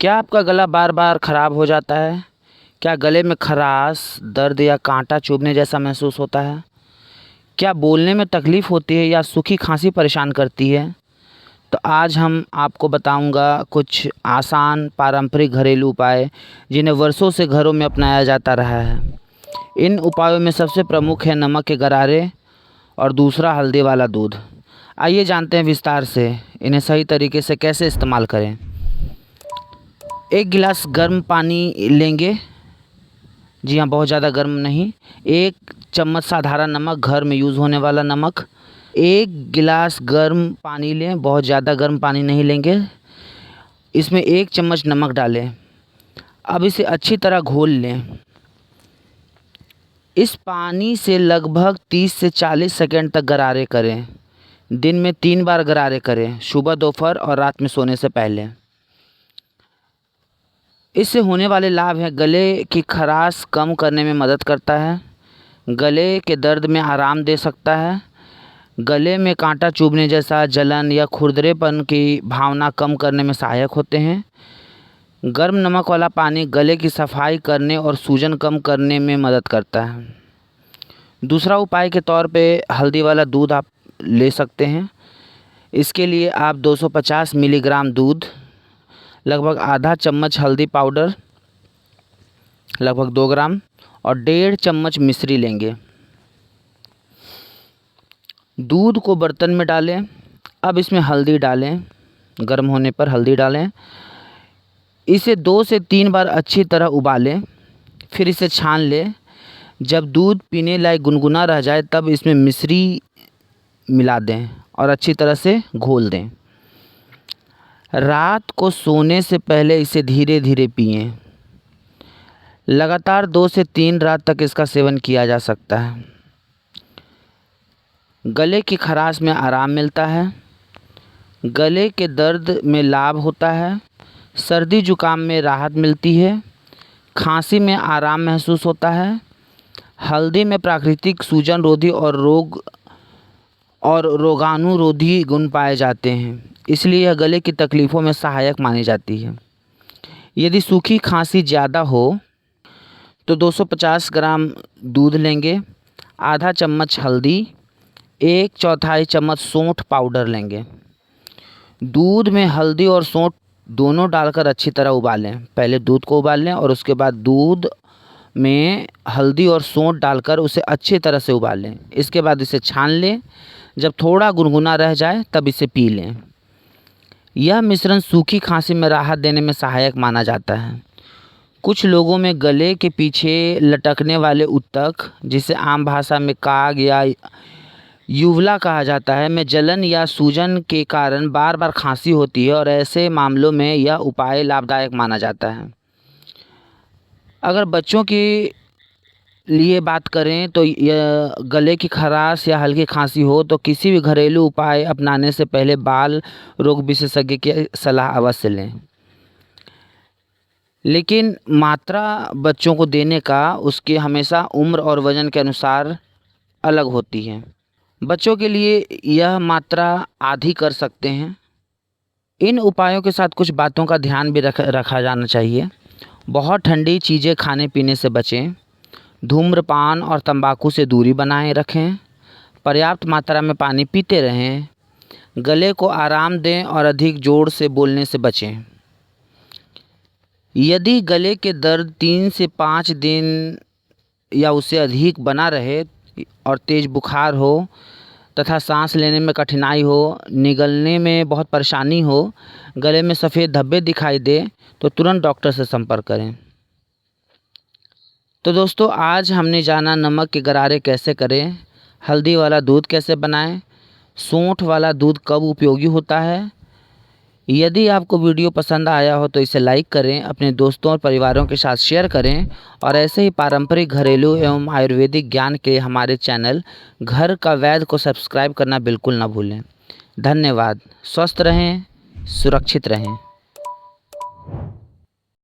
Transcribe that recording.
क्या आपका गला बार बार ख़राब हो जाता है? क्या गले में खराश, दर्द या कांटा चुभने जैसा महसूस होता है? क्या बोलने में तकलीफ़ होती है या सूखी खांसी परेशान करती है? तो आज हम आपको बताऊंगा कुछ आसान पारंपरिक घरेलू उपाय जिन्हें वर्षों से घरों में अपनाया जाता रहा है। इन उपायों में सबसे प्रमुख है नमक के गरारे और दूसरा हल्दी वाला दूध। आइए जानते हैं विस्तार से इन्हें सही तरीके से कैसे इस्तेमाल करें। एक गिलास गर्म पानी लेंगे। जी हाँ, बहुत ज़्यादा गर्म नहीं। एक चम्मच साधारण नमक, घर में यूज़ होने वाला नमक। एक गिलास गर्म पानी लें, बहुत ज़्यादा गर्म पानी नहीं लेंगे। इसमें एक चम्मच नमक डालें। अब इसे अच्छी तरह घोल लें। इस पानी से लगभग 30 से 40 सेकंड तक गरारे करें। दिन में 3 बार गरारे करें, सुबह, दोपहर और रात में सोने से पहले। इससे होने वाले लाभ हैं, गले की खराश कम करने में मदद करता है, गले के दर्द में आराम दे सकता है, गले में कांटा चुभने जैसा जलन या खुरदरेपन की भावना कम करने में सहायक होते हैं। गर्म नमक वाला पानी गले की सफाई करने और सूजन कम करने में मदद करता है। दूसरा उपाय के तौर पे हल्दी वाला दूध आप ले सकते हैं। इसके लिए आप 250 मिलीग्राम दूध, लगभग आधा चम्मच हल्दी पाउडर, लगभग 2 ग्राम और 1.5 चम्मच मिश्री लेंगे। दूध को बर्तन में डालें। अब इसमें हल्दी डालें, गर्म होने पर हल्दी डालें। इसे 2 से 3 बार अच्छी तरह उबालें, फिर इसे छान लें। जब दूध पीने लायक गुनगुना रह जाए तब इसमें मिश्री मिला दें और अच्छी तरह से घोल दें। रात को सोने से पहले इसे धीरे धीरे पिएं। लगातार 2 से 3 रात तक इसका सेवन किया जा सकता है। गले की खराश में आराम मिलता है, गले के दर्द में लाभ होता है, सर्दी जुकाम में राहत मिलती है, खांसी में आराम महसूस होता है। हल्दी में प्राकृतिक सूजन रोधी और रोगाणुरोधी गुण पाए जाते हैं, इसलिए यह गले की तकलीफ़ों में सहायक मानी जाती है। यदि सूखी खांसी ज़्यादा हो तो 250 ग्राम दूध लेंगे, आधा चम्मच हल्दी, 1/4 चम्मच सौंठ पाउडर लेंगे। दूध में हल्दी और सौंठ दोनों डालकर अच्छी तरह उबालें। पहले दूध को उबाल लें और उसके बाद दूध में हल्दी और सौंठ डालकर उसे अच्छी तरह से उबाल लें। इसके बाद इसे छान लें। जब थोड़ा गुनगुना रह जाए तब इसे पी लें। यह मिश्रण सूखी खांसी में राहत देने में सहायक माना जाता है। कुछ लोगों में गले के पीछे लटकने वाले ऊतक, जिसे आम भाषा में काग या यूवला कहा जाता है, में जलन या सूजन के कारण बार बार खांसी होती है और ऐसे मामलों में यह उपाय लाभदायक माना जाता है। अगर बच्चों की लिए बात करें तो यह गले की खराश या हल्की खांसी हो तो किसी भी घरेलू उपाय अपनाने से पहले बाल रोग विशेषज्ञ की सलाह अवश्य लें। लेकिन मात्रा बच्चों को देने का उसके हमेशा उम्र और वज़न के अनुसार अलग होती है। बच्चों के लिए यह मात्रा आधी कर सकते हैं। इन उपायों के साथ कुछ बातों का ध्यान भी रखा जाना चाहिए। बहुत ठंडी चीज़ें खाने पीने से बचें। धूम्रपान और तंबाकू से दूरी बनाए रखें। पर्याप्त मात्रा में पानी पीते रहें। गले को आराम दें और अधिक जोर से बोलने से बचें। यदि गले के दर्द 3 से 5 दिन या उससे अधिक बना रहे और तेज़ बुखार हो तथा सांस लेने में कठिनाई हो, निगलने में बहुत परेशानी हो, गले में सफ़ेद धब्बे दिखाई दे तो तुरंत डॉक्टर से संपर्क करें। तो दोस्तों, आज हमने जाना नमक के गरारे कैसे करें, हल्दी वाला दूध कैसे बनाएं, सौंठ वाला दूध कब उपयोगी होता है। यदि आपको वीडियो पसंद आया हो तो इसे लाइक करें, अपने दोस्तों और परिवारों के साथ शेयर करें और ऐसे ही पारंपरिक घरेलू एवं आयुर्वेदिक ज्ञान के हमारे चैनल घर का वैद्य को सब्सक्राइब करना बिल्कुल ना भूलें। धन्यवाद। स्वस्थ रहें, सुरक्षित रहें।